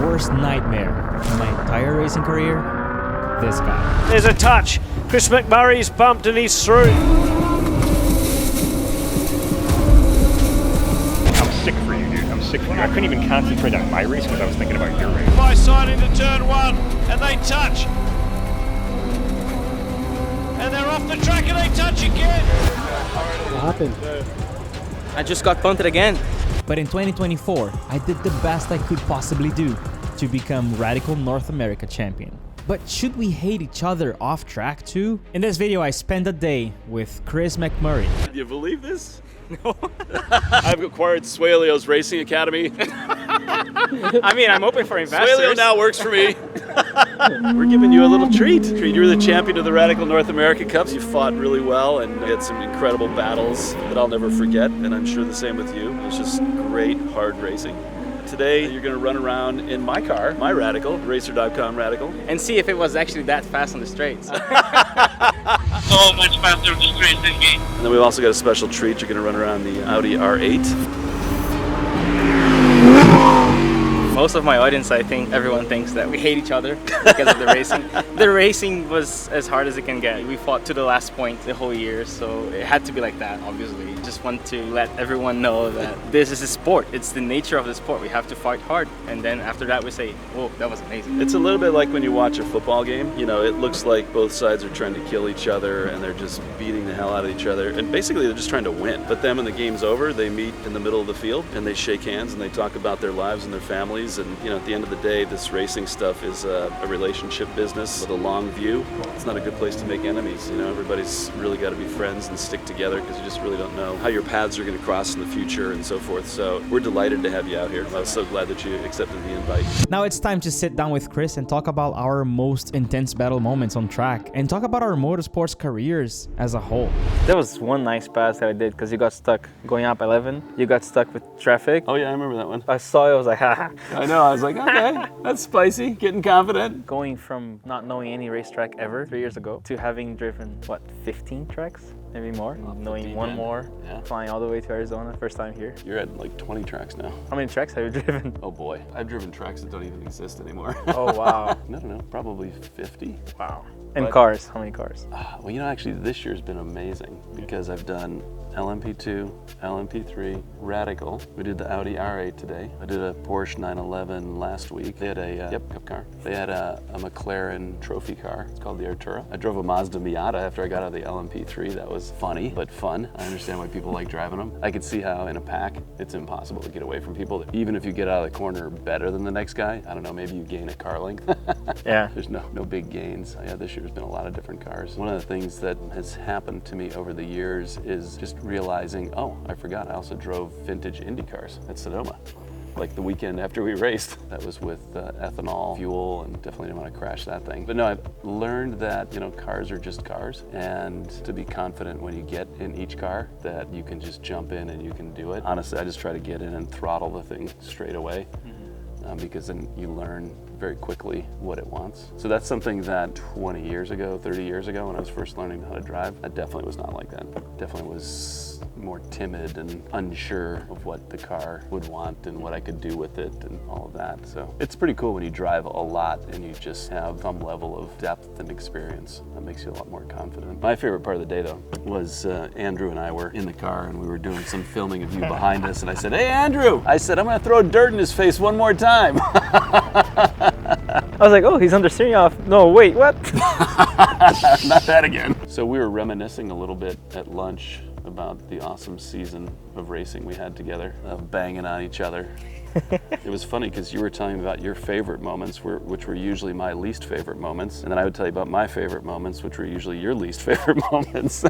worst nightmare in my entire racing career? This guy. There's a touch. Chris McMurray's bumped and he's through. I'm sick for you, dude. I'm sick for you. I couldn't even concentrate on my race because I was thinking about your race. By side into turn one, and they touch. And they're off the track and they touch again. What happened? I just got punted again. But in 2024, I did the best I could possibly do to become Radical North America champion. But should we hate each other off track too? In this video, I spent a day with Chris McMurray. Do you believe this? No. I've acquired Swaleo's Racing Academy. I mean, I'm open for investors. Swaleo now works for me. We're giving you a little treat. You were the champion of the Radical North America Cups. You fought really well and had some incredible battles that I'll never forget, and I'm sure the same with you. It was just great, hard racing. Today, you're going to run around in my car, my Radical, Racer.com Radical. And see if it was actually that fast on the straights. So much faster on the straight than me. And then we've also got a special treat. You're going to run around the Audi R8. Most of my audience, I think everyone thinks that we hate each other because of the racing. The racing was as hard as it can get. We fought to the last point the whole year, so it had to be like that, obviously. Just want to let everyone know that this is a sport. It's the nature of the sport. We have to fight hard, and then after that we say, whoa, that was amazing. It's a little bit like when you watch a football game. You know, it looks like both sides are trying to kill each other and they're just beating the hell out of each other. And basically they're just trying to win. But then when the game's over, they meet in the middle of the field and they shake hands and they talk about their lives and their families. And, you know, at the end of the day, this racing stuff is a relationship business with a long view. It's not a good place to make enemies. You know, everybody's really got to be friends and stick together because you just really don't know how your paths are going to cross in the future and so forth. So we're delighted to have you out here. I was so glad that you accepted the invite. Now it's time to sit down with Chris and talk about our most intense battle moments on track and talk about our motorsports careers as a whole. There was one nice pass that I did because you got stuck going up 11. You got stuck with traffic. Oh yeah, I remember that one. I saw it, I was like, haha. I know, I was like, okay, that's spicy, getting confident. Going from not knowing any racetrack ever 3 years ago to having driven, what, 15 tracks? Maybe more, knowing one more, flying all the way to Arizona, first time here. You're at like 20 tracks now. How many tracks have you driven? Oh boy, I've driven tracks that don't even exist anymore. Oh wow. I don't know, probably 50. Wow. And cars, how many cars? Well, you know, actually this year's been amazing because I've done LMP2, LMP3, Radical. We did the Audi R8 today. I did a Porsche 911 last week. They had a cup car. They had a McLaren trophy car. It's called the Artura. I drove a Mazda Miata after I got out of the LMP3. That was funny, but fun. I understand why people like driving them. I could see how in a pack, it's impossible to get away from people. Even if you get out of the corner better than the next guy, I don't know, maybe you gain a car length. Yeah. There's no big gains. Yeah, this year there's been a lot of different cars. One of the things that has happened to me over the years is just realizing, oh, I forgot, I also drove vintage Indy cars at Sonoma. Like the weekend after we raced. That was with ethanol fuel and definitely didn't want to crash that thing. But no, I've learned that, you know, cars are just cars and to be confident when you get in each car that you can just jump in and you can do it. Honestly, I just try to get in and throttle the thing straight away because then you learn very quickly what it wants. So that's something that 20 years ago, 30 years ago, when I was first learning how to drive, I definitely was not like that. Definitely was more timid and unsure of what the car would want and what I could do with it and all of that. So it's pretty cool when you drive a lot and you just have some level of depth and experience. That makes you a lot more confident. My favorite part of the day though was Andrew and I were in the car and we were doing some filming of you behind us and I said, hey Andrew! I said, I'm gonna throw dirt in his face one more time. I was like, oh, he's understeering off. No, wait, what? Not that again. So we were reminiscing a little bit at lunch about the awesome season of racing we had together, of banging on each other. It was funny because you were telling me about your favorite moments, which were usually my least favorite moments, and then I would tell you about my favorite moments, which were usually your least favorite moments.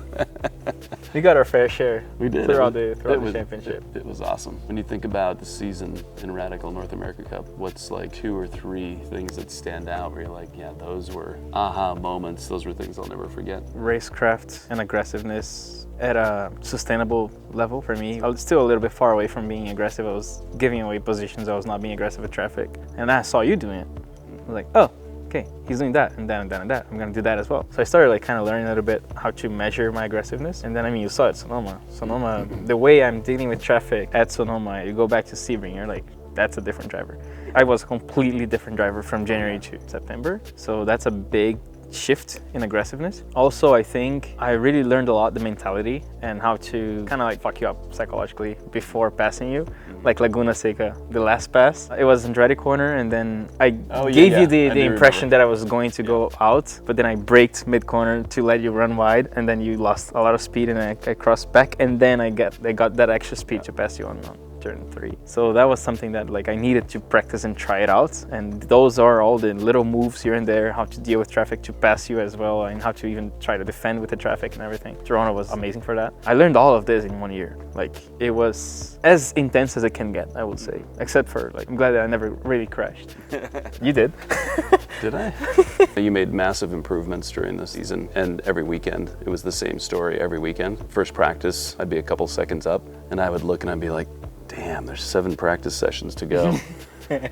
We got our fair share. We did. Throughout the championship. It was awesome. When you think about the season in Radical North America Cup, what's like 2 or 3 things that stand out where you're like, yeah, those were aha moments. Those were things I'll never forget. Racecraft and aggressiveness at a sustainable level for me. I was still a little bit far away from being aggressive. I was giving away positions. I was not being aggressive with traffic. And I saw you doing it. I was like, oh, okay, he's doing that and that and that and that. I'm gonna do that as well. So I started like kind of learning a little bit how to measure my aggressiveness. And then, I mean, you saw it, Sonoma. The way I'm dealing with traffic at Sonoma, you go back to Sebring, you're like, that's a different driver. I was a completely different driver from January to September. So that's a big shift in aggressiveness. Also, I think I really learned a lot the mentality and how to kind of like fuck you up psychologically before passing you. Like Laguna Seca, the last pass, it was Andretti corner, and then I gave you the impression that I was going to go out, but then I braked mid corner to let you run wide, and then you lost a lot of speed, and I crossed back, and then I got that extra speed to pass you on turn 3. So that was something that like I needed to practice and try it out, and those are all the little moves here and there, how to deal with traffic to pass you as well, and how to even try to defend with the traffic and everything. Toronto was amazing for that. I learned all of this in 1 year. Like, it was as intense as it can get, I would say, except for like, I'm glad that I never really crashed. You did. Did I? You made massive improvements during the season, and every weekend it was the same story every weekend. First practice, I'd be a couple seconds up, and I would look and I'd be like, damn, there's 7 practice sessions to go.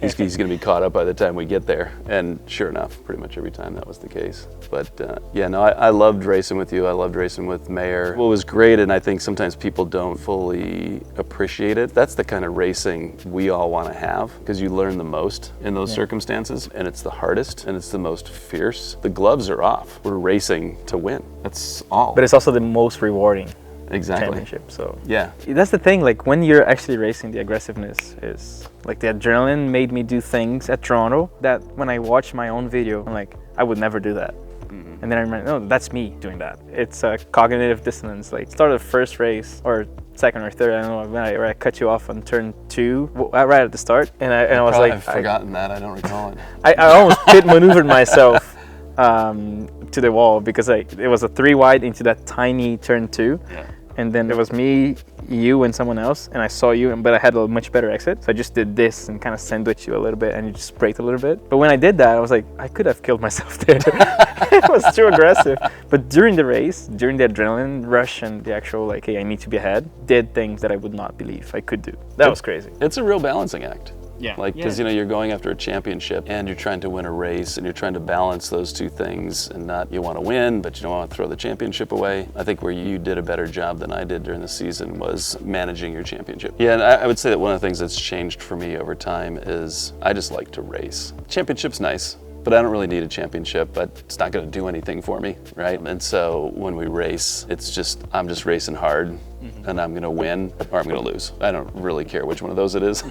He's going to be caught up by the time we get there. And sure enough, pretty much every time that was the case. But yeah, no, I loved racing with you. I loved racing with Mayer. What was great, and I think sometimes people don't fully appreciate it, that's the kind of racing we all want to have, because you learn the most in those circumstances, and it's the hardest, and it's the most fierce. The gloves are off. We're racing to win. That's all. But it's also the most rewarding. Exactly. Championship. So yeah, that's the thing. Like, when you're actually racing, the aggressiveness is like, the adrenaline made me do things at Toronto that when I watch my own video, I'm like, I would never do that. And then I remember, no, that's me doing that. It's a cognitive dissonance. Like, start of the first race or second or third, I don't know, where I cut you off on turn 2 right at the start, and I was like, I've forgotten that. I don't recall it. I almost pit maneuvered myself to the wall, because it was a 3 wide into that tiny turn 2. Yeah. And then it was me, you, and someone else, and I saw you, but I had a much better exit. So I just did this and kind of sandwiched you a little bit, and you just braked a little bit. But when I did that, I was like, I could have killed myself there. It was too aggressive. But during the race, during the adrenaline rush and the actual, like, hey, I need to be ahead, did things that I would not believe I could do. That was crazy. It's a real balancing act. Yeah. Like, because you know, you're going after a championship and you're trying to win a race, and you're trying to balance those two things, and not, you want to win, but you don't want to throw the championship away. I think where you did a better job than I did during the season was managing your championship. Yeah, and I would say that one of the things that's changed for me over time is I just like to race. Championship's nice, but I don't really need a championship, but it's not going to do anything for me, right? And so when we race, it's just, I'm just racing hard, and I'm going to win or I'm going to lose. I don't really care which one of those it is,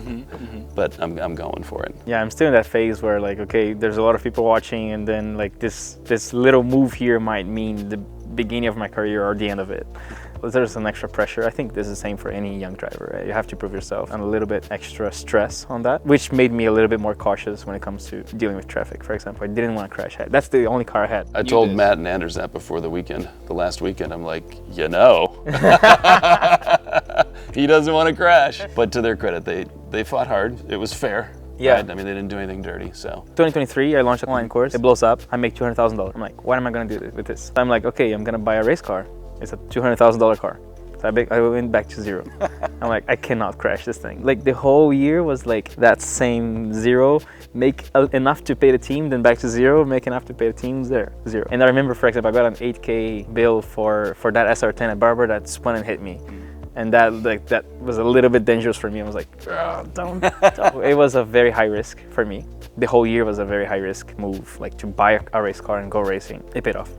but I'm going for it. Yeah, I'm still in that phase where, like, okay, there's a lot of people watching, and then like this little move here might mean the beginning of my career or the end of it. There's an extra pressure. I think this is the same for any young driver, right? You have to prove yourself, and a little bit extra stress on that, which made me a little bit more cautious when it comes to dealing with traffic. For example, I didn't want to crash. That's the only car I had. I told Matt and Anders that before the weekend, the last weekend. I'm like, you know, he doesn't want to crash. But to their credit, they fought hard. It was fair. Yeah. Right? I mean, they didn't do anything dirty, so. 2023, I launched an online course. It blows up. I make $200,000. I'm like, what am I going to do with this? I'm like, okay, I'm going to buy a race car. It's a $200,000 car. So I went back to zero. I'm like, I cannot crash this thing. Like, the whole year was like that same zero, make enough to pay the team, then back to zero, make enough to pay the team, zero. And I remember, for example, I got an 8K bill for that SR10 at Barber that spun and hit me. And that was a little bit dangerous for me. I was like, oh, don't. It was a very high risk for me. The whole year was a very high risk move, like to buy a race car and go racing. It paid off.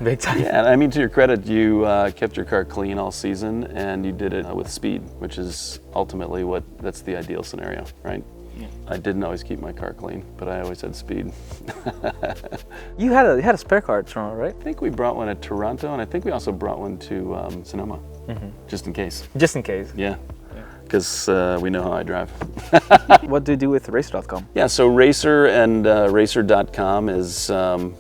Big time. Yeah, and I mean, to your credit, you kept your car clean all season, and you did it with speed, which is ultimately that's the ideal scenario, right? Yeah. I didn't always keep my car clean, but I always had speed. You had a spare car at Toronto, right? I think we brought one at Toronto, and I think we also brought one to Sonoma, just in case. Just in case. Yeah. Because we know how I drive. What do you do with Racer.com? Yeah, so Racer and Racer.com is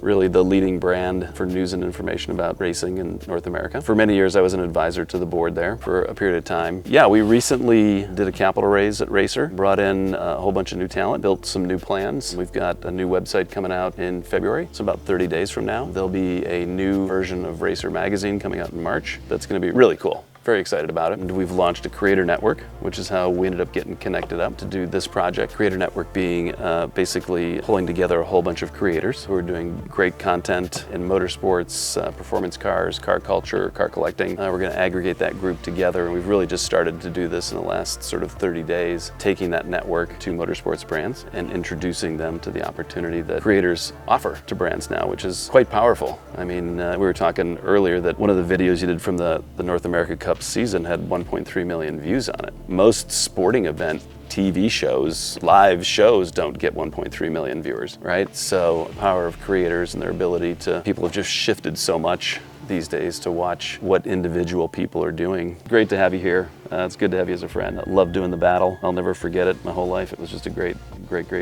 really the leading brand for news and information about racing in North America. For many years, I was an advisor to the board there for a period of time. Yeah, we recently did a capital raise at Racer, brought in a whole bunch of new talent, built some new plans. We've got a new website coming out in February, so about 30 days from now. There'll be a new version of Racer magazine coming out in March. That's going to be really cool. very excited about it. And we've launched a creator network, which is how we ended up getting connected up to do this project. Creator network being basically pulling together a whole bunch of creators who are doing great content in motorsports, performance cars, car culture, car collecting. We're going to aggregate that group together, and we've really just started to do this in the last sort of 30 days, taking that network to motorsports brands and introducing them to the opportunity that creators offer to brands now, which is quite powerful. I mean, we were talking earlier that one of the videos you did from the North America Cup season had 1.3 million views on it. Most sporting event TV shows, live shows don't get 1.3 million viewers, right? So the power of creators and their ability to, people have just shifted so much these days to watch what individual people are doing. Great to have you here. It's good to have you as a friend. I love doing the battle. I'll never forget it my whole life. It was just a great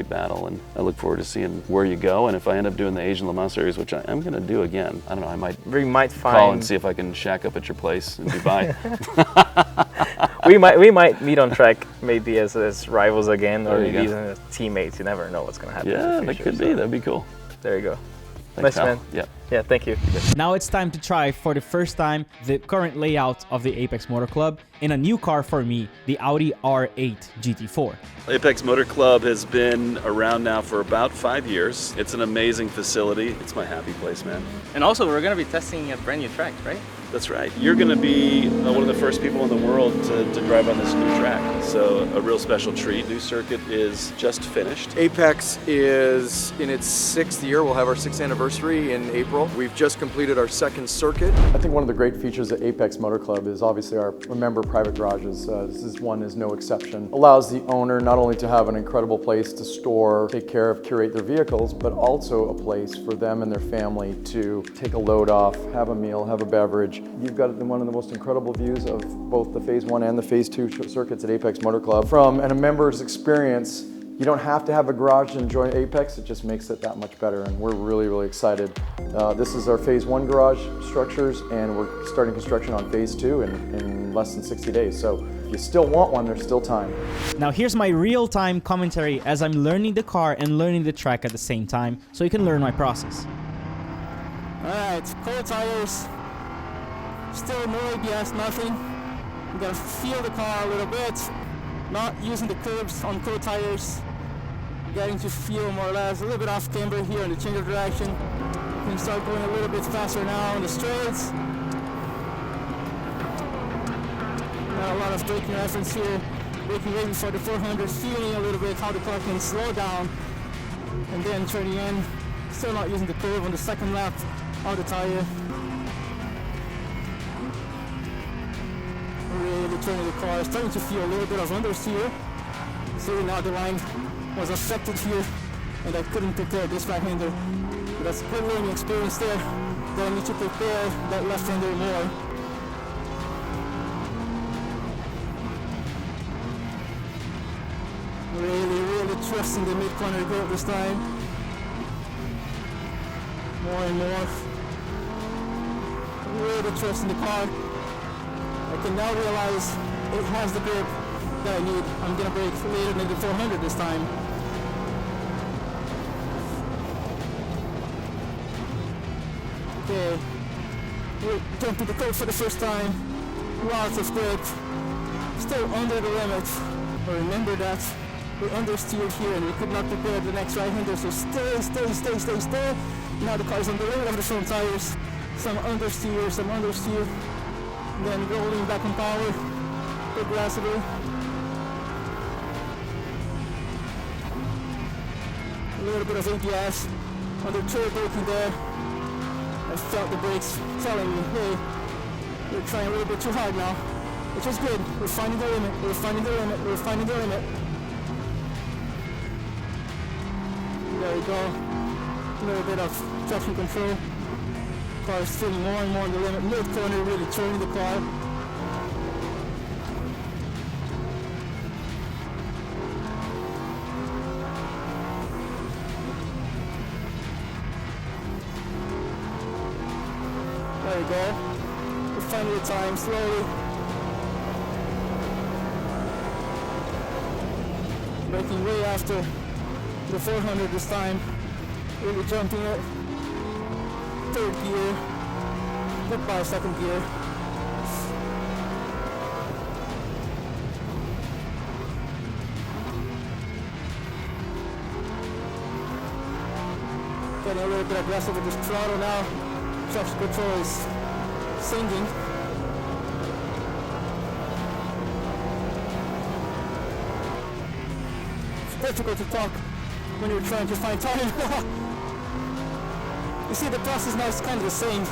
battle, and I look forward to seeing where you go. And if I end up doing the Asian Le Mans Series, which I'm going to do again, I don't know, I might call and see if I can shack up at your place in Dubai. we might meet on track maybe as rivals again, or maybe even as teammates. You never know what's going to happen. Yeah, in the that future, could be. That'd be cool. There you go. Thanks, nice, man. Yeah. Yeah, thank you. Now it's time to try for the first time the current layout of the Apex Motor Club in a new car for me, the Audi R8 GT4. Apex Motor Club has been around now for about 5 years. It's an amazing facility. It's my happy place, man. And also, we're going to be testing a brand new track, right? That's right. You're going to be one of the first people in the world to drive on this new track. So a real special treat. New circuit is just finished. Apex is in its 6th year. We'll have our 6th anniversary in April. We've just completed our 2nd circuit. I think one of the great features of Apex Motor Club is obviously our member private garages. This one is no exception. Allows the owner not only to have an incredible place to store, take care of, curate their vehicles, but also a place for them and their family to take a load off, have a meal, have a beverage. You've got one of the most incredible views of both the Phase 1 and the Phase 2 circuits at Apex Motor Club. From a member's experience, you don't have to have a garage to enjoy Apex, it just makes it that much better, and we're really, really excited. This is our Phase 1 garage structures, and we're starting construction on Phase 2 in less than 60 days. So if you still want one, there's still time. Now here's my real-time commentary as I'm learning the car and learning the track at the same time, so you can learn my process. Alright, cold tires. Still no ABS, nothing. You gotta feel the car a little bit. Not using the curbs on cold tires. Getting to feel more or less a little bit off camber here in the change of direction. You can start going a little bit faster now on the straights. Got a lot of braking reference here. Braking right before the 400, feeling a little bit how the car can slow down. And then turning in. Still not using the curve on the second lap of the tire. Really turning the car, starting to feel a little bit of understeer. So now the line was affected here, and I couldn't prepare this right hander. But that's a good learning experience there. That I need to prepare that left hander more. Really trusting the mid corner grip this time. More and more. Really trusting the car. I can now realize it has the grip that I need. I'm gonna brake later than the 400 this time. Okay, we're jumping the curve for the first time. Lots of grip. Still under the limit. But remember that we're understeered here and we could not prepare the next right-hander, so stay. Now the car's on the limit of the front tires. Some understeer. Then rolling back on power progressively. A little bit of ABS under turbo braking there. I felt the brakes telling me, hey, you're trying a little bit too hard now, which is good. We're finding the limit. There we go. A little bit of traction control. Car is feeling more and more on the limit. Mid corner, really turning the car. There we go. We're finding the time slowly. Braking way after the 400 this time. Really jumping it. Third gear. Goodbye, second gear. getting a little bit aggressive with this throttle now. Traction control is singing. It's difficult to talk when you're trying to find time. You see, the process now is kind of the same.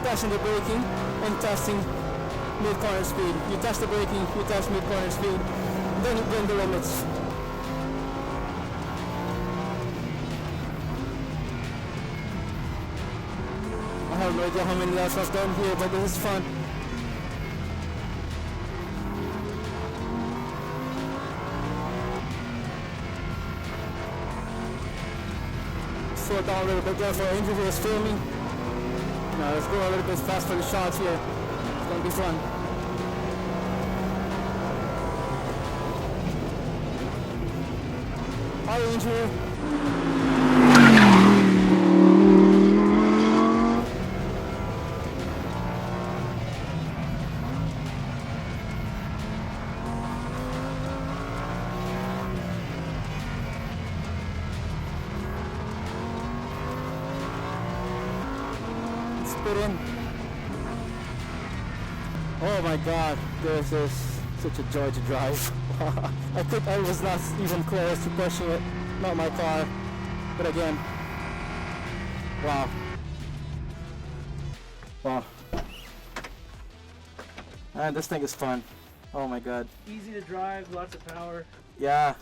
Testing the braking and testing mid-corner speed. You test the braking, you test mid-corner speed, then you bring the limits. I have no idea how many laps I've done here, but this is fun. Slow down a little bit there for our interview is filming. Now let's go a little bit fast for the shots here. It's gonna be fun. Hi, Andrew. Put in. Oh my god, this is such a joy to drive. I think I was not even close to pushing it, not my car, but again, wow. Wow. And this thing is fun. Oh my god. Easy to drive, lots of power. Yeah.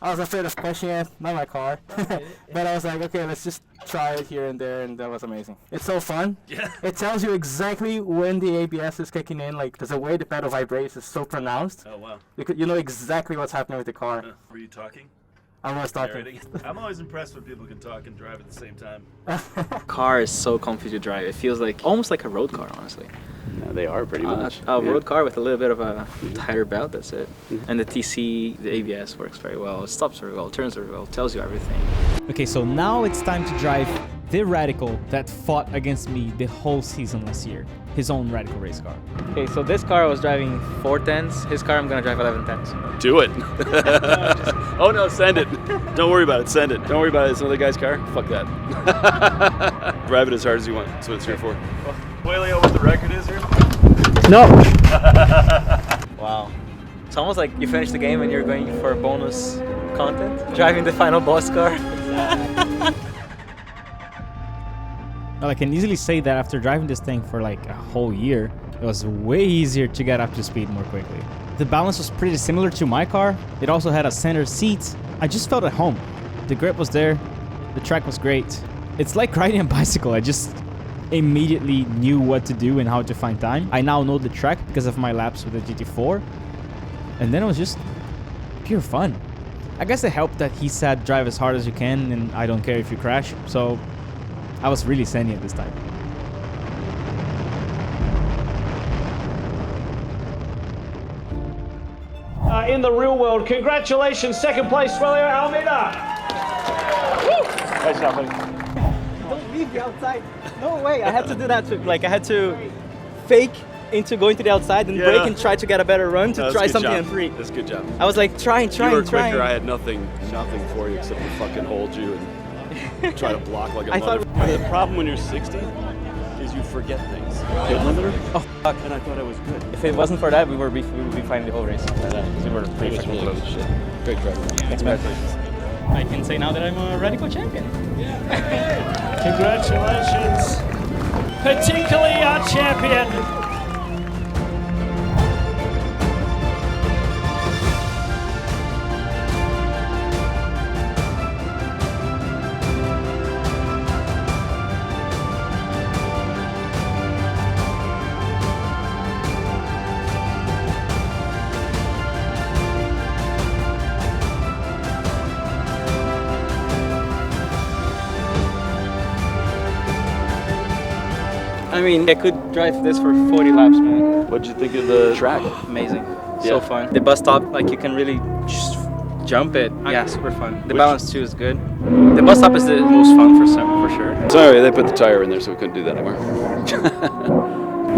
I was afraid of pushing it, not my car. But I was like, okay, let's just try it here and there, and that was amazing. It's so fun. Yeah. It tells you exactly when the ABS is kicking in, like the way the pedal vibrates is so pronounced. Oh wow. You know exactly what's happening with the car. Were you talking? I was talking. Narrating? I'm always impressed when people can talk and drive at the same time. Car is so comfy to drive. It feels like almost like a road car, honestly. Yeah, they are pretty much. A road car with a little bit of a tighter belt, that's it. And the TC, the ABS works very well. It stops very well, turns very well, tells you everything. Okay, so now it's time to drive the Radical that fought against me the whole season last year. His own Radical race car. Okay, so this car I was driving 410s. His car I'm gonna drive 1110s. Do it. Oh no, send it. Don't worry about it, send it. Don't worry about it, it's another guy's car. Fuck that. Drive it as hard as you want. That's what it's here for. Wailio, what the record is here? No! Wow. It's almost like you finish the game and you're going for bonus content. Driving the final boss car. Well, I can easily say that after driving this thing for like a whole year, it was way easier to get up to speed more quickly. The balance was pretty similar to my car. It also had a center seat. I just felt at home. The grip was there. The track was great. It's like riding a bicycle. I just immediately knew what to do and how to find time. I now know the track because of my laps with the GT4. And then it was just pure fun. I guess it helped that he said drive as hard as you can and I don't care if you crash. So I was really sending it this time. In the real world, congratulations, second place, Wailio Almeida. Nice job, buddy. Don't leave the outside. No way, I had to do that too. Like I had to fake into going to the outside and brake and try to get a better run to try something on three. That's a good job. I was like trying. You were quicker, I had nothing for you except to fucking hold you and try to block like a mother. The problem when you're 60 is you forget things. Hit limiter? Oh fuck. And I thought I was good. If it wasn't for that, we would be fine the whole race. We were pretty fucking close. Great driver. Congratulations. I can say now that I'm a Radical champion. Congratulations, particularly our champion. I mean, I could drive this for 40 laps, man. What'd you think of the track? Amazing. So fun. The bus stop, like you can really just jump it. Yeah, super fun. The balance too is good. The bus stop is the most fun for sure. Sorry, they put the tire in there so we couldn't do that anymore.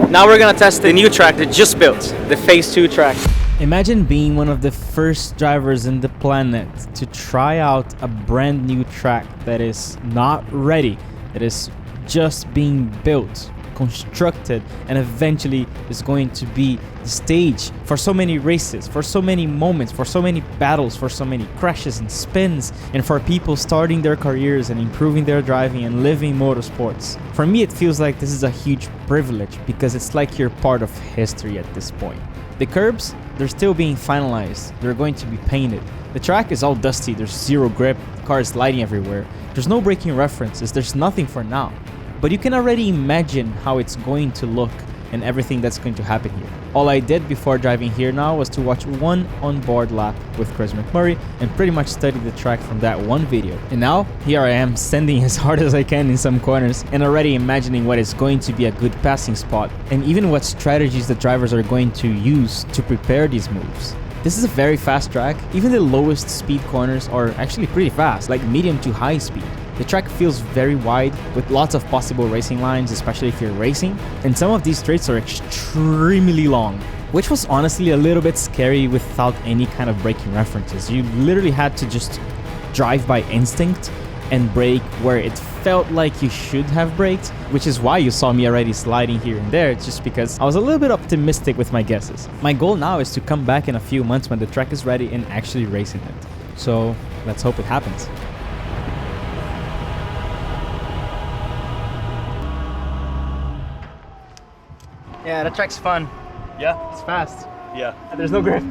Now we're gonna test the new track they just built, the Phase 2 track. Imagine being one of the first drivers in the planet to try out a brand new track that is not ready, that is just being built, constructed, and eventually is going to be the stage for so many races, for so many moments, for so many battles, for so many crashes and spins, and for people starting their careers and improving their driving and living motorsports. For me, it feels like this is a huge privilege because it's like you're part of history at this point. The curbs, they're still being finalized. They're going to be painted. The track is all dusty. There's zero grip. The car is sliding everywhere. There's no braking references. There's nothing for now. But you can already imagine how it's going to look and everything that's going to happen here. All I did before driving here now was to watch one onboard lap with Chris McMurray and pretty much study the track from that one video. And now, here I am sending as hard as I can in some corners and already imagining what is going to be a good passing spot and even what strategies the drivers are going to use to prepare these moves. This is a very fast track. Even the lowest speed corners are actually pretty fast, like medium to high speed. The track feels very wide with lots of possible racing lines, especially if you're racing, and some of these straights are extremely long, which was honestly a little bit scary without any kind of braking references. You literally had to just drive by instinct and brake where it felt like you should have braked, which is why you saw me already sliding here and there, just because I was a little bit optimistic with my guesses. My goal now is to come back in a few months when the track is ready and actually race in it. So let's hope it happens. Yeah, the track's fun. Yeah? It's fast. Yeah. There's no grip.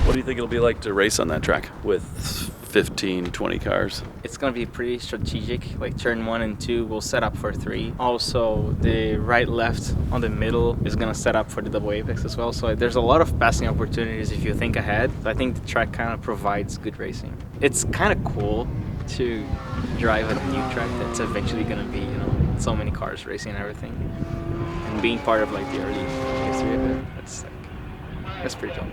What do you think it'll be like to race on that track with 15, 20 cars? It's gonna be pretty strategic, like turn 1 and 2 will set up for 3. Also, the right-left on the middle is gonna set up for the double apex as well. So there's a lot of passing opportunities if you think ahead. So I think the track kind of provides good racing. It's kind of cool to drive a new track that's eventually gonna be, you know, so many cars racing and everything. And being part of like the early history of it, that's pretty dope.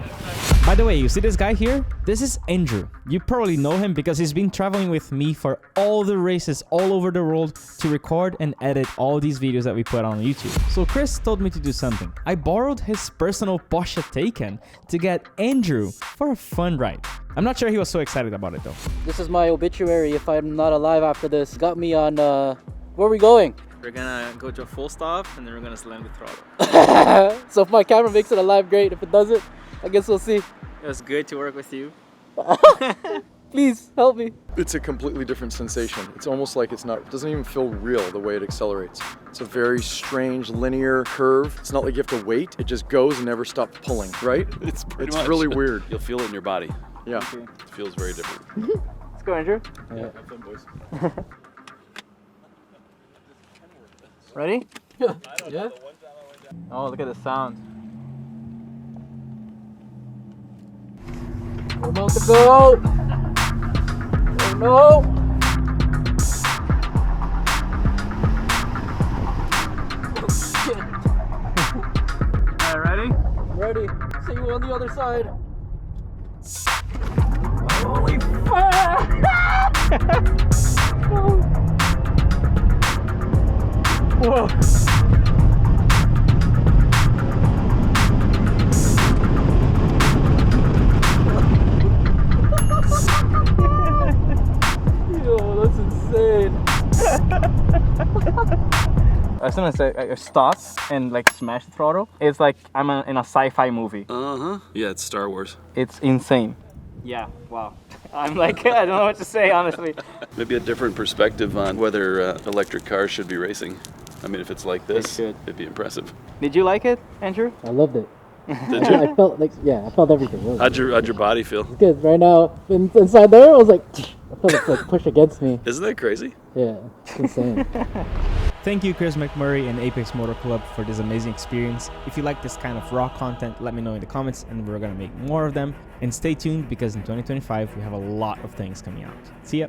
By the way, you see this guy here? This is Andrew. You probably know him because he's been traveling with me for all the races all over the world to record and edit all these videos that we put on YouTube. So Chris told me to do something. I borrowed his personal Porsche Taycan to get Andrew for a fun ride. I'm not sure he was so excited about it though. This is my obituary if I'm not alive after this. Got me on, where are we going? We're gonna go to a full stop and then we're gonna slam the throttle. So if my camera makes it alive, great. If it doesn't, I guess we'll see. It was good to work with you. Please help me. It's a completely different sensation. It's almost like it doesn't even feel real the way it accelerates. It's a very strange linear curve. It's not like you have to wait. It just goes and never stops pulling, right? It's pretty It's really weird. You'll feel it in your body. Yeah. It feels very different. Let's go, Andrew. Yeah. Have fun, boys. Ready? Yeah? Oh, look at the sound. We're about to go! Oh no! Oh shit! Alright, ready? Ready. See you on the other side. Holy fuck! Whoa! Yo, that's insane. As soon as I stop and like smash the throttle, it's like I'm in a sci-fi movie. Uh-huh. Yeah, it's Star Wars. It's insane. Yeah, wow. I'm like, I don't know what to say, honestly. Maybe a different perspective on whether electric cars should be racing. I mean, if it's like this, it'd be impressive. Did you like it, Andrew? I loved it. Did you? I felt like, yeah, I felt everything. How'd your body feel? It's good. Right now, inside there, I was like, I felt it's like push against me. Isn't that crazy? Yeah, it's insane. Thank you, Chris McMurray and Apex Motor Club for this amazing experience. If you like this kind of raw content, let me know in the comments and we're gonna make more of them. And stay tuned because in 2025, we have a lot of things coming out. See ya!